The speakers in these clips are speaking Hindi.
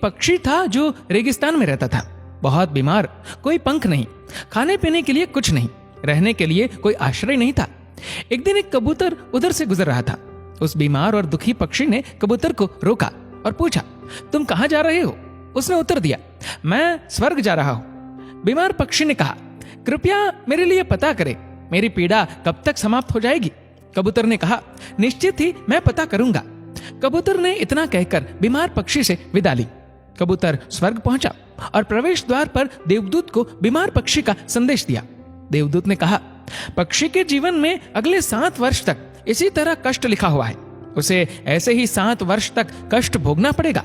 पक्षी था जो रेगिस्तान में रहता था, बहुत बीमार, कोई पंख नहीं, खाने पीने के लिए कुछ नहीं, रहने के लिए कोई आश्रय नहीं था। एक दिन एक कबूतर उधर से गुजर रहा था। उस बीमार और दुखी पक्षी ने कबूतर को रोका और पूछा, तुम कहां जा रहे हो? उसने उत्तर दिया, मैं स्वर्ग जा रहा हूं। बीमार पक्षी ने कहा, कृपया मेरे लिए पता करें, मेरी पीड़ा कब तक समाप्त हो जाएगी? कबूतर ने कहा, निश्चित ही मैं पता करूंगा। कबूतर ने इतना कहकर बीमार पक्षी से विदा ली। कबूतर स्वर्ग पहुंचा और प्रवेश द्वार पर देवदूत को बीमार पक्षी का संदेश दिया। देवदूत ने कहा, पक्षी के जीवन में अगले 7 वर्ष तक इसी तरह कष्ट लिखा हुआ है, उसे ऐसे ही 7 वर्ष तक कष्ट भोगना पड़ेगा,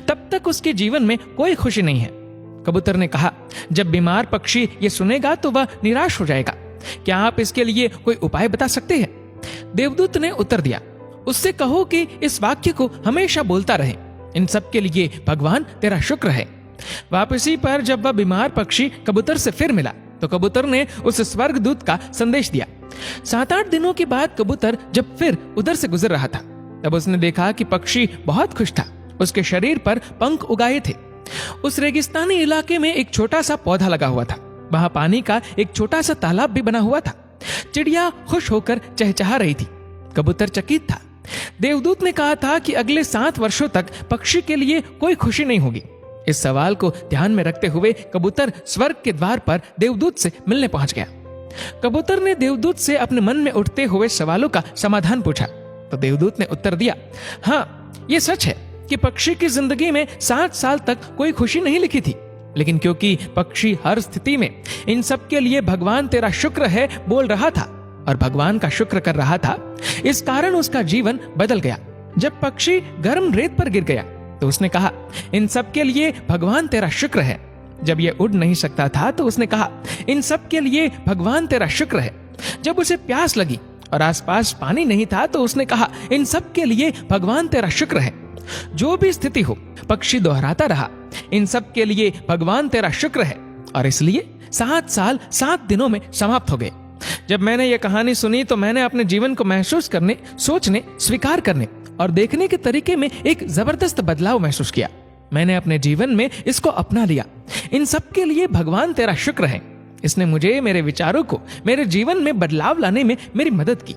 तब तक उसके जीवन में कोई खुशी नहीं है। कबूतर ने कहा, जब बीमार पक्षी ये सुनेगा तो वह निराश हो जाएगा, क्या आप इसके लिए कोई उपाय बता सकते हैं? देवदूत ने उत्तर दिया, उससे कहो कि इस वाक्य को हमेशा बोलता रहे, इन सब के लिए भगवान तेरा शुक्र है। वापसी पर जब वह बीमार पक्षी कबूतर से फिर मिला तो कबूतर ने उस स्वर्गदूत का संदेश दिया। 7-8 दिनों के बाद कबूतर जब फिर उधर से गुजर रहा था, तब उसने देखा कि पक्षी बहुत खुश था, उसके शरीर पर पंख उगाए थे। उस रेगिस्तानी इलाके में एक छोटा सा पौधा लगा हुआ था, वहां पानी का एक छोटा सा तालाब भी बना हुआ था। चिड़िया खुश होकर चहचहा रही थी, कबूतर चकित था। देवदूत ने कहा था कि अगले 7 वर्षों तक पक्षी के लिए कोई खुशी नहीं होगी। इस सवाल को ध्यान में रखते हुए कबूतर स्वर्ग के द्वार पर देवदूत से मिलने पहुंच गया। कबूतर ने देवदूत से अपने मन में उठते हुए सवालों का समाधान पूछा तो देवदूत ने उत्तर दिया, हाँ, ये सच है कि पक्षी की जिंदगी में 7 साल तक कोई खुशी नहीं लिखी थी, लेकिन क्योंकि पक्षी हर स्थिति में इन सब के लिए भगवान तेरा शुक्र है बोल रहा था और भगवान का शुक्र कर रहा था, इस कारण उसका जीवन बदल गया। जब पक्षी गर्म रेत पर गिर गया तो उसने कहा, इन सब के लिए भगवान तेरा शुक्र है। जब यह उड़ नहीं सकता था तो उसने कहा, इन सब के लिए भगवान तेरा शुक्र है। जब उसे प्यास लगी और आसपास पानी नहीं था तो उसने कहा, इन सब के लिए भगवान तेरा शुक्र है। जो भी स्थिति हो, पक्षी दोहराता रहा, इन सब के लिए भगवान तेरा शुक्र है, और इसलिए 7 साल 7 दिनों में समाप्त हो गए। जब मैंने ये कहानी सुनी तो मैंने अपने जीवन को महसूस करने, सोचने, स्वीकार करने और देखने के तरीके में एक जबरदस्त बदलाव महसूस किया। मैंने अपने जीवन में इसको अपना लिया। इन सब के लिए भगवान तेरा शुक्र है। इसने मुझे, मेरे विचारों को, मेरे जीवन में बदलाव लाने में मेरी मदद की।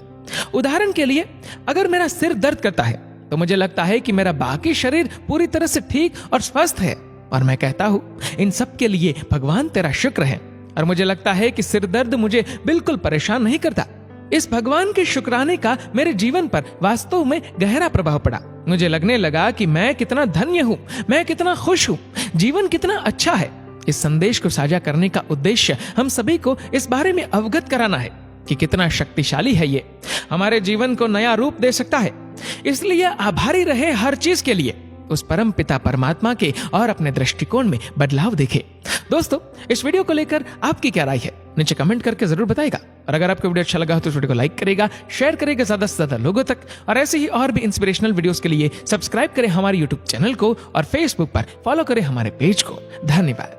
उदाहरण के लिए, अगर मेरा सिर दर्द करता है तो मुझे लगता है कि मेरा बाकी शरीर पूरी तरह से ठीक और स्वस्थ है, और मैं कहता हूँ, इन सब के लिए भगवान तेरा शुक्र है। और मुझे लगता है कि सिर दर्द मुझे बिल्कुल परेशान नहीं करता। इस भगवान के शुक्राने का मेरे जीवन पर वास्तव में गहरा प्रभाव पड़ा। मुझे लगने लगा कि मैं कितना धन्य हूँ, मैं कितना खुश हूँ, जीवन कितना अच्छा है। इस संदेश को साझा करने का उद्देश्य हम सभी को इस बारे में अवगत कराना है कि कितना शक्तिशाली है ये, हमारे जीवन को नया रूप दे सकता है। इसलिए आभारी रहे हर चीज के लिए, उस परम पिता परमात्मा के, और अपने दृष्टिकोण में बदलाव देखे। दोस्तों, इस वीडियो को लेकर आपकी क्या राय है, नीचे कमेंट करके जरूर बताएगा। और अगर आपको वीडियो अच्छा लगा हो तो इस वीडियो को लाइक करेगा, शेयर करेगा ज्यादा से ज्यादा लोगों तक, और ऐसे ही और भी इंस्पिरेशनल वीडियोस के लिए सब्सक्राइब करें हमारे यूट्यूब चैनल को और फेसबुक पर फॉलो करें हमारे पेज को। धन्यवाद।